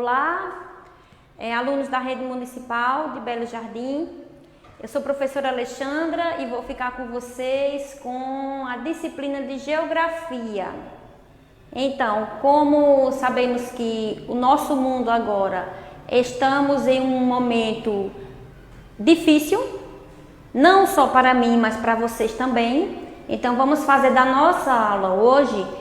Olá, alunos da Rede Municipal de Belo Jardim. Eu sou a professora Alexandra e vou ficar com vocês com a disciplina de Geografia. Então, como sabemos que o nosso mundo agora estamos em um momento difícil, não só para mim, mas para vocês também. Então, vamos fazer da nossa aula hoje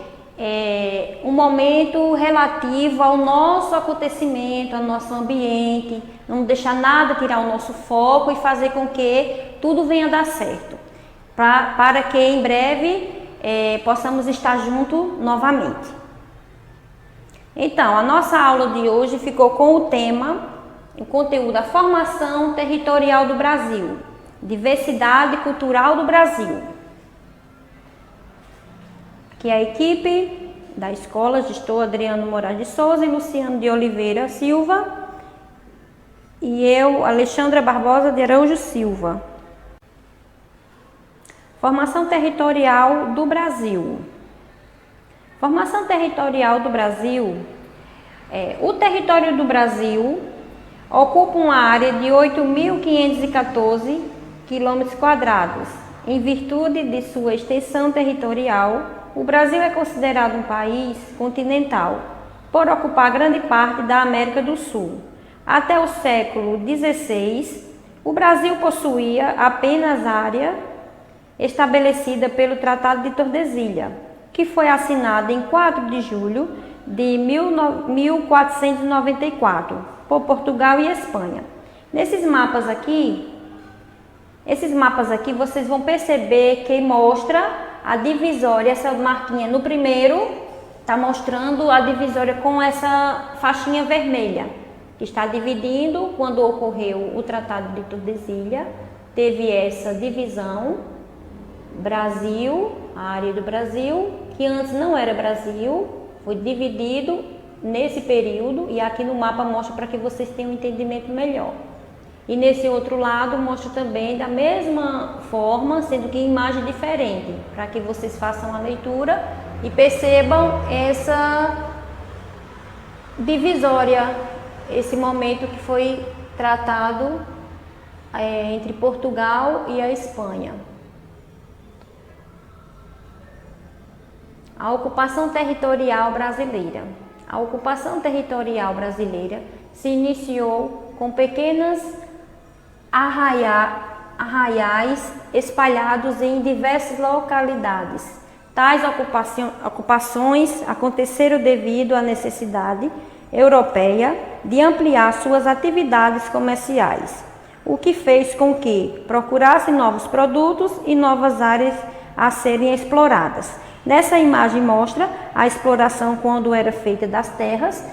um momento relativo ao nosso acontecimento, ao nosso ambiente, não deixar nada tirar o nosso foco e fazer com que tudo venha dar certo, para que em breve possamos estar juntos novamente. Então, a nossa aula de hoje ficou com o tema, o conteúdo, a formação territorial do Brasil, diversidade cultural do Brasil. Aqui é a equipe da escola, gestor Adriano Moraes de Souza e Luciano de Oliveira Silva, e eu, Alexandra Barbosa de Araújo Silva. Formação territorial do Brasil. Formação territorial do Brasil. O território do Brasil ocupa uma área de 8.514 km². Em virtude de sua extensão territorial, o Brasil é considerado um país continental, por ocupar grande parte da América do Sul. Até o século XVI, o Brasil possuía apenas área estabelecida pelo Tratado de Tordesilhas, que foi assinado em 4 de julho de 1494 por Portugal e Espanha. Esses mapas aqui vocês vão perceber que mostra a divisória, essa marquinha no primeiro está mostrando a divisória com essa faixinha vermelha, que está dividindo. Quando ocorreu o Tratado de Tordesilhas, teve essa divisão, Brasil, a área do Brasil, que antes não era Brasil, foi dividido nesse período, e aqui no mapa mostra para que vocês tenham um entendimento melhor. E nesse outro lado mostra também da mesma forma, sendo que em imagem diferente, para que vocês façam a leitura e percebam essa divisória, esse momento que foi tratado entre Portugal e a Espanha. A ocupação territorial brasileira. A ocupação territorial brasileira se iniciou com pequenas arraiais espalhados em diversas localidades. Tais ocupações aconteceram devido à necessidade europeia de ampliar suas atividades comerciais, o que fez com que procurassem novos produtos e novas áreas a serem exploradas. Nessa imagem mostra a exploração quando era feita das terras,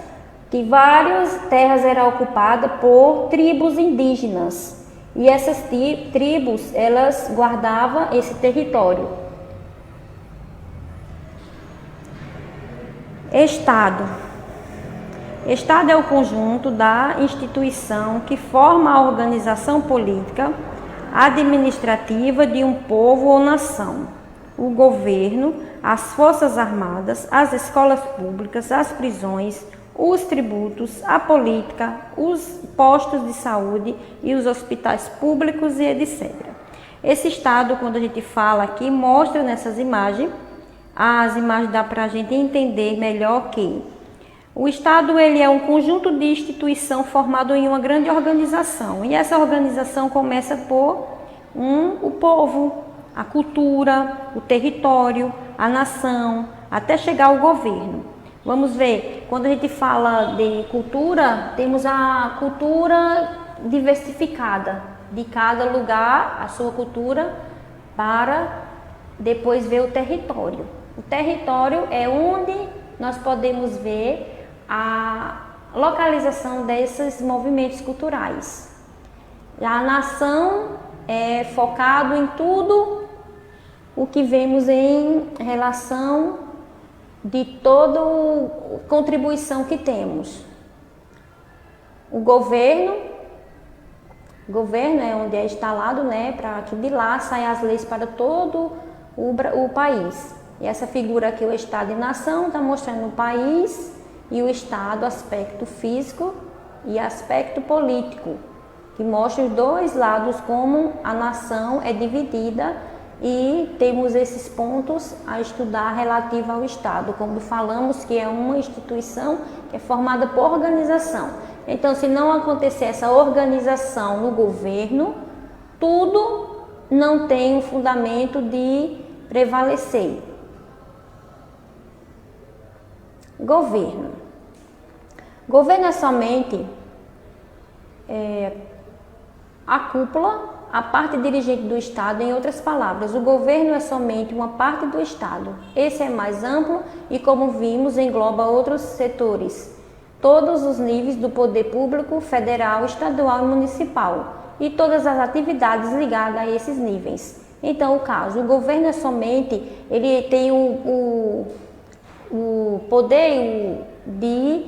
que várias terras eram ocupadas por tribos indígenas. E essas tribos, elas guardavam esse território. Estado. Estado é o conjunto da instituição que forma a organização política, administrativa de um povo ou nação. O governo, as forças armadas, as escolas públicas, as prisões, os tributos, a política, os postos de saúde e os hospitais públicos e etc. Esse estado, quando a gente fala aqui, mostra nessas imagens, as imagens dá para a gente entender melhor que o estado ele é um conjunto de instituição formado em uma grande organização, e essa organização começa por o povo, a cultura, o território, a nação, até chegar ao governo. Vamos ver, quando a gente fala de cultura, temos a cultura diversificada, de cada lugar, a sua cultura, para depois ver o território. O território é onde nós podemos ver a localização desses movimentos culturais. A nação é focado em tudo o que vemos em relação de toda contribuição que temos. O governo é onde é instalado, para que de lá saiam as leis para todo o país. E essa figura aqui, o Estado e Nação, está mostrando o país e o Estado, aspecto físico e aspecto político, que mostra os dois lados como a nação é dividida e temos esses pontos a estudar relativo ao Estado, como falamos que é uma instituição que é formada por organização. Então, se não acontecer essa organização no governo, tudo não tem um fundamento de prevalecer. Governo. Governo é somente a cúpula, a parte dirigente do Estado. Em outras palavras, o governo é somente uma parte do Estado. Esse é mais amplo e, como vimos, engloba outros setores, todos os níveis do poder público, federal, estadual e municipal, e todas as atividades ligadas a esses níveis. Então, o governo é somente, ele tem o poder de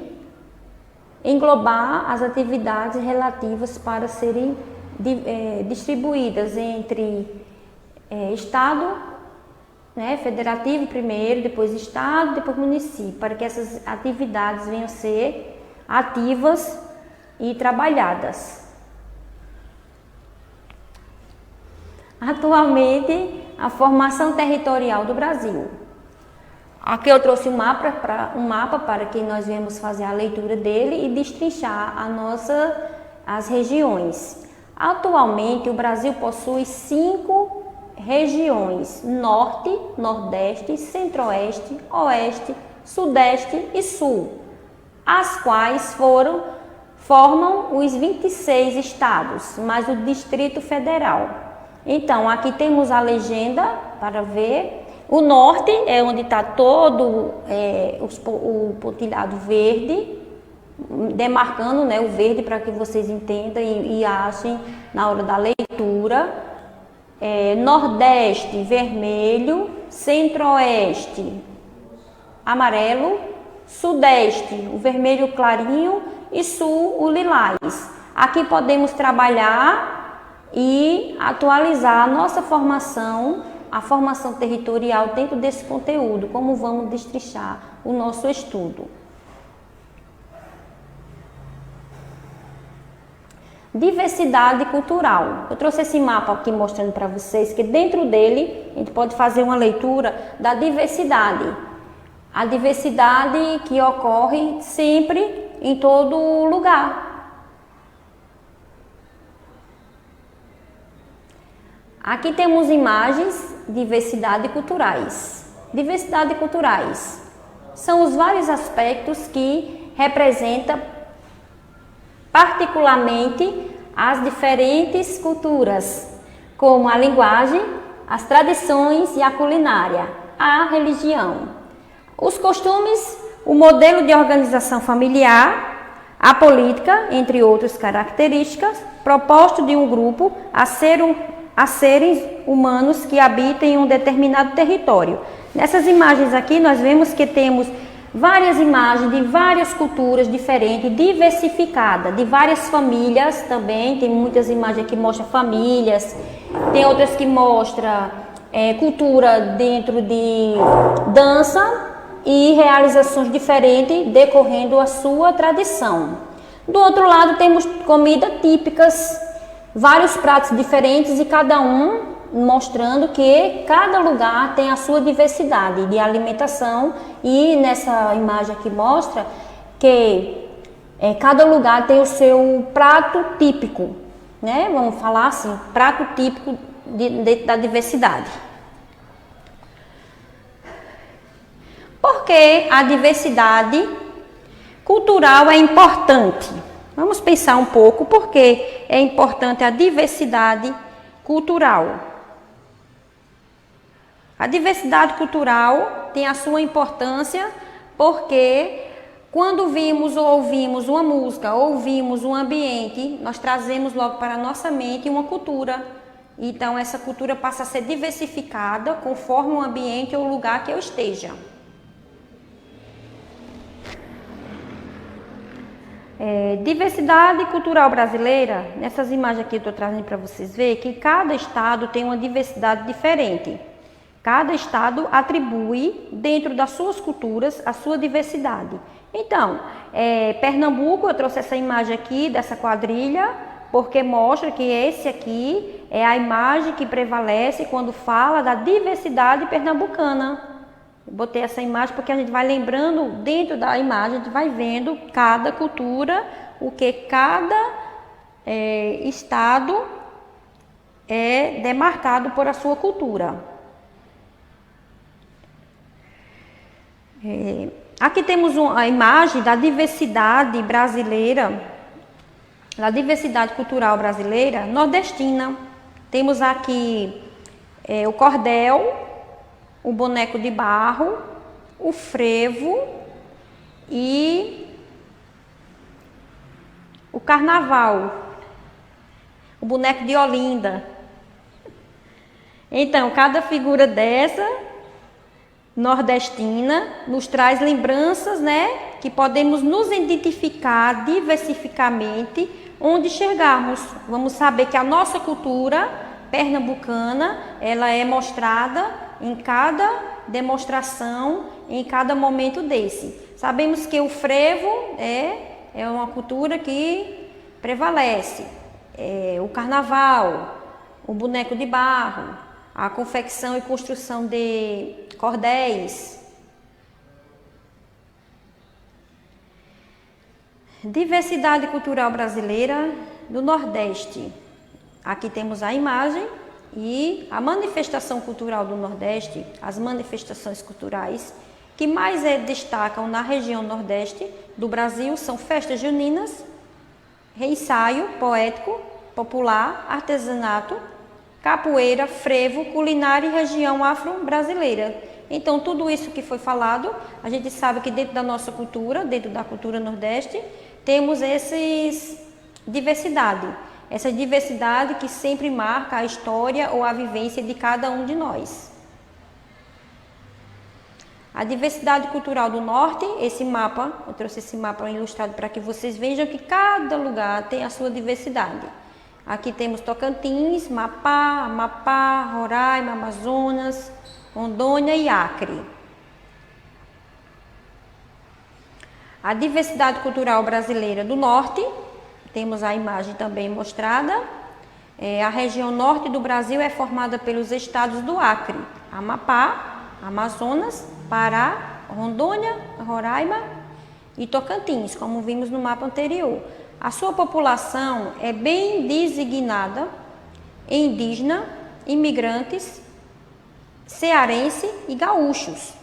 englobar as atividades relativas para serem distribuídas entre Estado, federativo primeiro, depois Estado, depois município, para que essas atividades venham a ser ativas e trabalhadas. Atualmente, a formação territorial do Brasil. Aqui eu trouxe um mapa para que nós venhamos fazer a leitura dele e destrinchar as regiões. Atualmente, o Brasil possui 5 regiões: Norte, Nordeste, Centro-Oeste, Oeste, Sudeste e Sul, as quais formam os 26 estados, mais o Distrito Federal. Então, aqui temos a legenda para ver. O Norte é onde está todo o pontilhado verde, demarcando o verde para que vocês entendam e achem na hora da leitura. Nordeste, vermelho, Centro-Oeste, amarelo, Sudeste, o vermelho clarinho e Sul, o lilás. Aqui podemos trabalhar e atualizar a nossa formação, a formação territorial dentro desse conteúdo, como vamos destrinchar o nosso estudo. Diversidade cultural. Eu trouxe esse mapa aqui mostrando para vocês que dentro dele a gente pode fazer uma leitura da diversidade. A diversidade que ocorre sempre em todo lugar. Aqui temos imagens de diversidade culturais. Diversidade culturais são os vários aspectos que representam particularmente as diferentes culturas, como a linguagem, as tradições e a culinária, a religião, os costumes, o modelo de organização familiar, a política, entre outras características, proposto de um grupo a seres humanos que habitam em um determinado território. Nessas imagens aqui nós vemos que temos várias imagens de várias culturas diferentes, diversificadas, de várias famílias também. Tem muitas imagens que mostram famílias, tem outras que mostram cultura dentro de dança e realizações diferentes decorrendo a sua tradição. Do outro lado temos comidas típicas, vários pratos diferentes e cada um mostrando que cada lugar tem a sua diversidade de alimentação, e nessa imagem aqui mostra que cada lugar tem o seu prato típico, Vamos falar assim, prato típico da diversidade. Por que a diversidade cultural é importante? Vamos pensar um pouco por que é importante a diversidade cultural. A diversidade cultural tem a sua importância porque quando vimos ou ouvimos uma música, ouvimos um ambiente, nós trazemos logo para a nossa mente uma cultura. Então essa cultura passa a ser diversificada conforme o ambiente ou o lugar que eu esteja. Diversidade cultural brasileira, nessas imagens aqui eu estou trazendo para vocês verem que cada estado tem uma diversidade diferente. Cada estado atribui, dentro das suas culturas, a sua diversidade. Então, Pernambuco, eu trouxe essa imagem aqui dessa quadrilha, porque mostra que esse aqui é a imagem que prevalece quando fala da diversidade pernambucana. Eu botei essa imagem porque a gente vai lembrando, dentro da imagem, a gente vai vendo cada cultura, o que cada estado é demarcado por a sua cultura. Aqui temos a imagem da diversidade brasileira, da diversidade cultural brasileira nordestina. Temos aqui o cordel, o boneco de barro, o frevo e o carnaval, o boneco de Olinda. Então, cada figura dessa nordestina nos traz lembranças, né, que podemos nos identificar diversificamente onde chegarmos. Vamos saber que a nossa cultura pernambucana, ela é mostrada em cada demonstração, em cada momento desse. Sabemos que o frevo é uma cultura que prevalece, o carnaval, o boneco de barro, a confecção e construção de cordéis. Diversidade cultural brasileira do Nordeste. Aqui temos a imagem e a manifestação cultural do Nordeste, as manifestações culturais que mais destacam na região Nordeste do Brasil são festas juninas, reensaio poético, popular, artesanato, capoeira, frevo, culinária e região afro-brasileira. Então, tudo isso que foi falado, a gente sabe que dentro da nossa cultura, dentro da cultura nordeste, temos essa diversidade que sempre marca a história ou a vivência de cada um de nós. A diversidade cultural do norte, esse mapa, eu trouxe esse mapa ilustrado para que vocês vejam que cada lugar tem a sua diversidade. Aqui temos Tocantins, Amapá, Roraima, Amazonas, Rondônia e Acre. A diversidade cultural brasileira do norte, temos a imagem também mostrada. A região norte do Brasil é formada pelos estados do Acre, Amapá, Amazonas, Pará, Rondônia, Roraima e Tocantins, como vimos no mapa anterior. A sua população é bem designada indígena, imigrantes, cearense e gaúchos,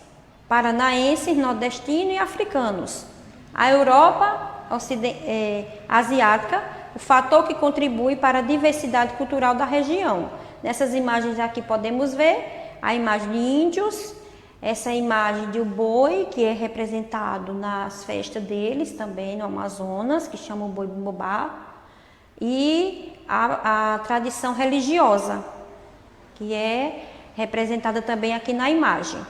paranaenses, nordestinos e africanos. A Europa asiática, o fator que contribui para a diversidade cultural da região. Nessas imagens aqui podemos ver a imagem de índios, essa imagem de um boi que é representado nas festas deles também no Amazonas, que chama o boi bumbá, e a tradição religiosa, que é representada também aqui na imagem.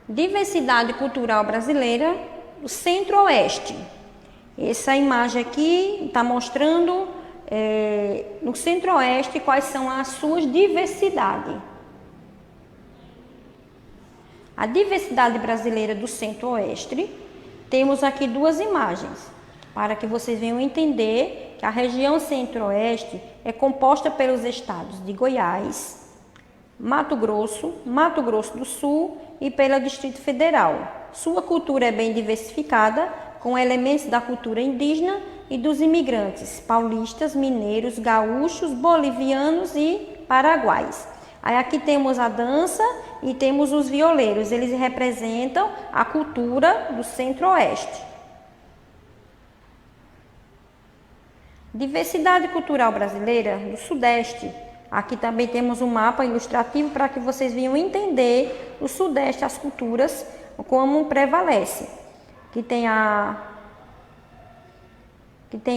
Diversidade cultural brasileira do Centro-Oeste. Essa imagem aqui está mostrando no Centro-Oeste quais são as suas diversidades. A diversidade brasileira do Centro-Oeste, temos aqui duas imagens, para que vocês venham entender que a região Centro-Oeste é composta pelos estados de Goiás, Mato Grosso do Sul e pelo Distrito Federal. Sua cultura é bem diversificada, com elementos da cultura indígena e dos imigrantes paulistas, mineiros, gaúchos, bolivianos e paraguaios. Aí aqui temos a dança e temos os violeiros, eles representam a cultura do Centro-Oeste. Diversidade cultural brasileira do Sudeste. Aqui também temos um mapa ilustrativo para que vocês venham entender o Sudeste, as culturas, como prevalece. Que tem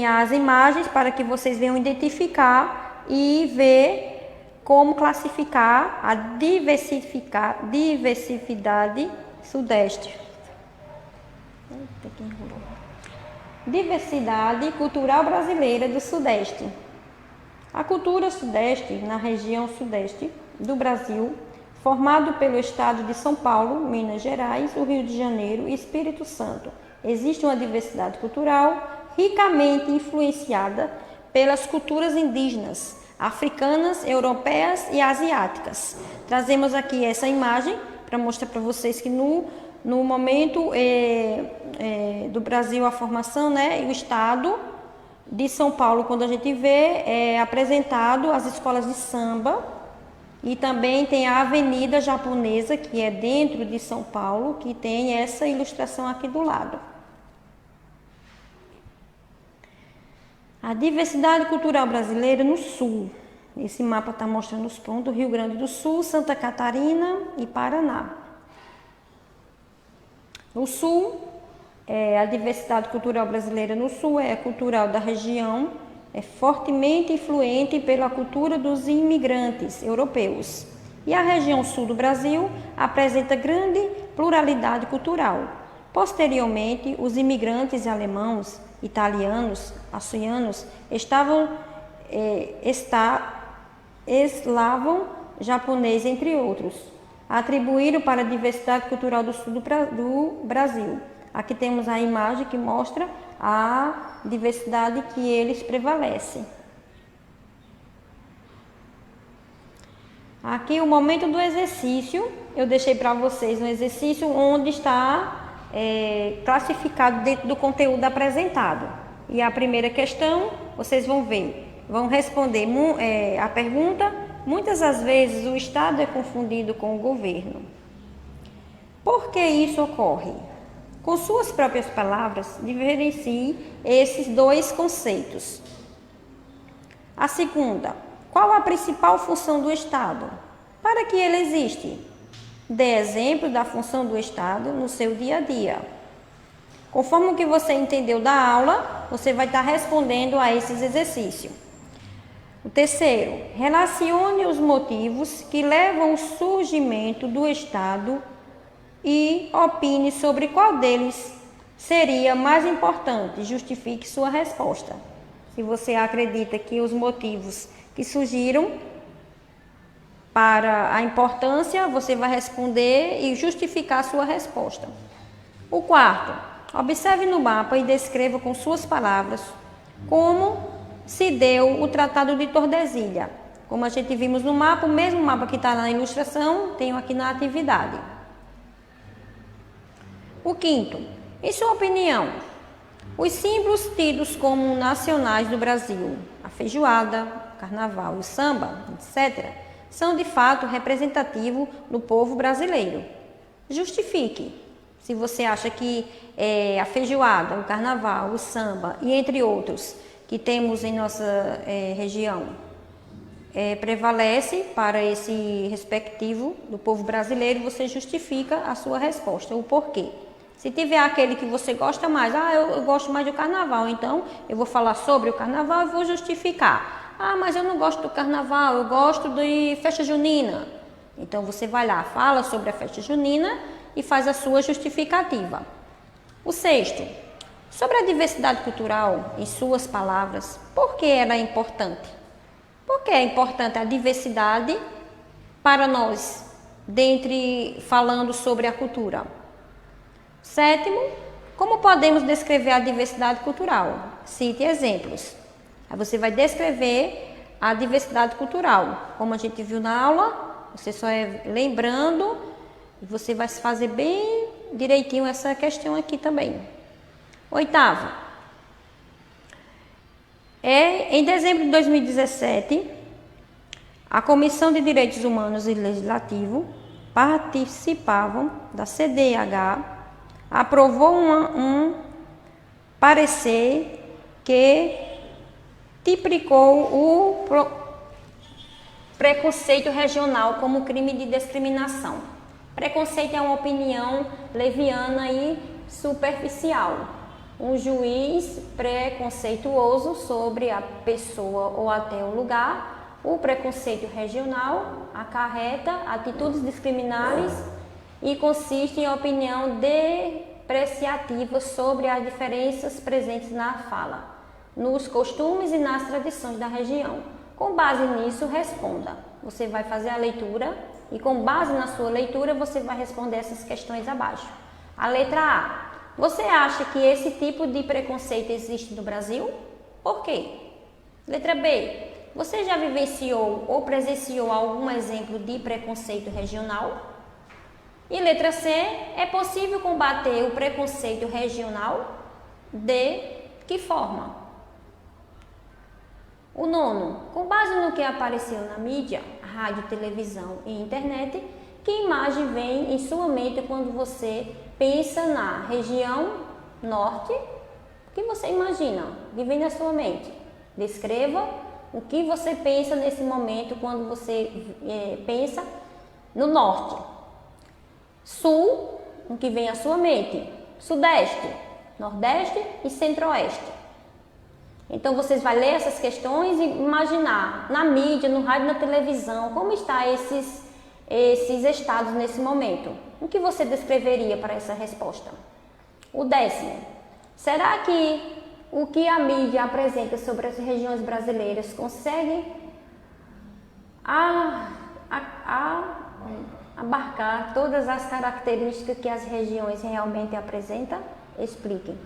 as imagens para que vocês venham identificar e ver como classificar a diversidade sudeste. Diversidade cultural brasileira do Sudeste. A cultura sudeste, na região sudeste do Brasil, formado pelo estado de São Paulo, Minas Gerais, o Rio de Janeiro e Espírito Santo, existe uma diversidade cultural ricamente influenciada pelas culturas indígenas, africanas, europeias e asiáticas. Trazemos aqui essa imagem para mostrar para vocês que no momento do Brasil, a formação, né, e o estado de São Paulo, quando a gente vê, é apresentado as escolas de samba, e também tem a Avenida Japonesa, que é dentro de São Paulo, que tem essa ilustração aqui do lado. A diversidade cultural brasileira no sul. Esse mapa está mostrando os pontos: Rio Grande do Sul, Santa Catarina e Paraná. No sul, a diversidade cultural brasileira no sul é cultural da região, é fortemente influente pela cultura dos imigrantes europeus. E a região sul do Brasil apresenta grande pluralidade cultural. Posteriormente, os imigrantes alemãos, italianos, açorianos, eslavo, japonês, entre outros, atribuíram para a diversidade cultural do sul do Brasil. Aqui temos a imagem que mostra a diversidade que eles prevalecem. Aqui o momento do exercício, eu deixei para vocês um exercício onde está classificado dentro do conteúdo apresentado. E a primeira questão, vocês vão ver, vão responder a pergunta: muitas das vezes o Estado é confundido com o governo. Por que isso ocorre? Com suas próprias palavras, diferencie esses dois conceitos. A segunda, qual a principal função do Estado? Para que ele existe? Dê exemplo da função do Estado no seu dia a dia. Conforme o que você entendeu da aula, você vai estar respondendo a esses exercícios. O terceiro, relacione os motivos que levam ao surgimento do Estado e opine sobre qual deles seria mais importante. Justifique sua resposta. Se você acredita que os motivos que surgiram para a importância, você vai responder e justificar sua resposta. O quarto, observe no mapa e descreva com suas palavras como se deu o Tratado de Tordesilhas. Como a gente vimos no mapa, o mesmo mapa que está na ilustração, tenho aqui na atividade. O quinto, em sua opinião, os símbolos tidos como nacionais do Brasil, a feijoada, o carnaval, o samba, etc., são de fato representativos do povo brasileiro. Justifique. Se você acha que a feijoada, o carnaval, o samba e entre outros que temos em nossa região prevalece para esse respectivo do povo brasileiro, você justifica a sua resposta, o porquê. Se tiver aquele que você gosta mais, eu gosto mais do carnaval, então eu vou falar sobre o carnaval e vou justificar. Mas eu não gosto do carnaval, eu gosto de festa junina. Então você vai lá, fala sobre a festa junina e faz a sua justificativa. O sexto, sobre a diversidade cultural, em suas palavras, por que ela é importante? Por que é importante a diversidade para nós, falando sobre a cultura? Sétimo, como podemos descrever a diversidade cultural? Cite exemplos. Aí você vai descrever a diversidade cultural. Como a gente viu na aula, você só lembrando, e você vai fazer bem direitinho essa questão aqui também. Oitavo, em dezembro de 2017, a Comissão de Direitos Humanos e Legislativo participavam da CDH, aprovou um parecer que tipicou o preconceito regional como crime de discriminação. Preconceito é uma opinião leviana e superficial. Um juiz preconceituoso sobre a pessoa ou até o lugar. O preconceito regional acarreta atitudes discriminatórias e consiste em opinião depreciativa sobre as diferenças presentes na fala, nos costumes e nas tradições da região. Com base nisso, responda. Você vai fazer a leitura e com base na sua leitura você vai responder essas questões abaixo. A letra A. Você acha que esse tipo de preconceito existe no Brasil? Por quê? Letra B. Você já vivenciou ou presenciou algum exemplo de preconceito regional? E letra C. É possível combater o preconceito regional? De que forma? O nono. Com base no que apareceu na mídia, rádio, televisão e internet, que imagem vem em sua mente quando você pensa na região norte? O que você imagina? O que vem na sua mente? Descreva o que você pensa nesse momento quando você pensa no norte. Sul, o que vem à sua mente? Sudeste, nordeste e centro-oeste. Então vocês vão ler essas questões e imaginar na mídia, no rádio, na televisão, como está esses estados nesse momento. O que você descreveria para essa resposta? O 10º. Será que o que a mídia apresenta sobre as regiões brasileiras consegue abarcar todas as características que as regiões realmente apresentam? Expliquem.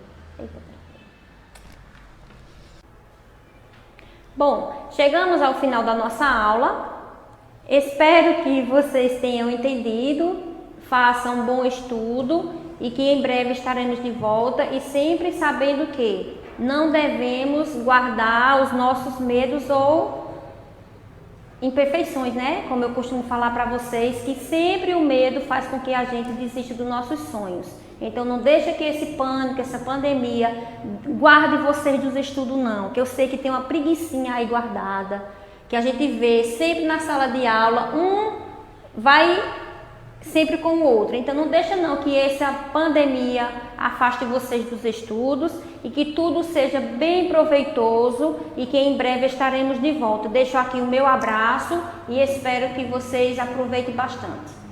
Bom, chegamos ao final da nossa aula. Espero que vocês tenham entendido, façam um bom estudo e que em breve estaremos de volta e sempre sabendo que não devemos guardar os nossos medos ou imperfeições, né? Como eu costumo falar para vocês, que sempre o medo faz com que a gente desista dos nossos sonhos. Então não deixa que esse pânico, essa pandemia guarde vocês dos estudos não, que eu sei que tem uma preguicinha aí guardada, que a gente vê sempre na sala de aula, um vai sempre com o outro. Então não deixa não que essa pandemia afaste vocês dos estudos e que tudo seja bem proveitoso e que em breve estaremos de volta. Deixo aqui o meu abraço e espero que vocês aproveitem bastante.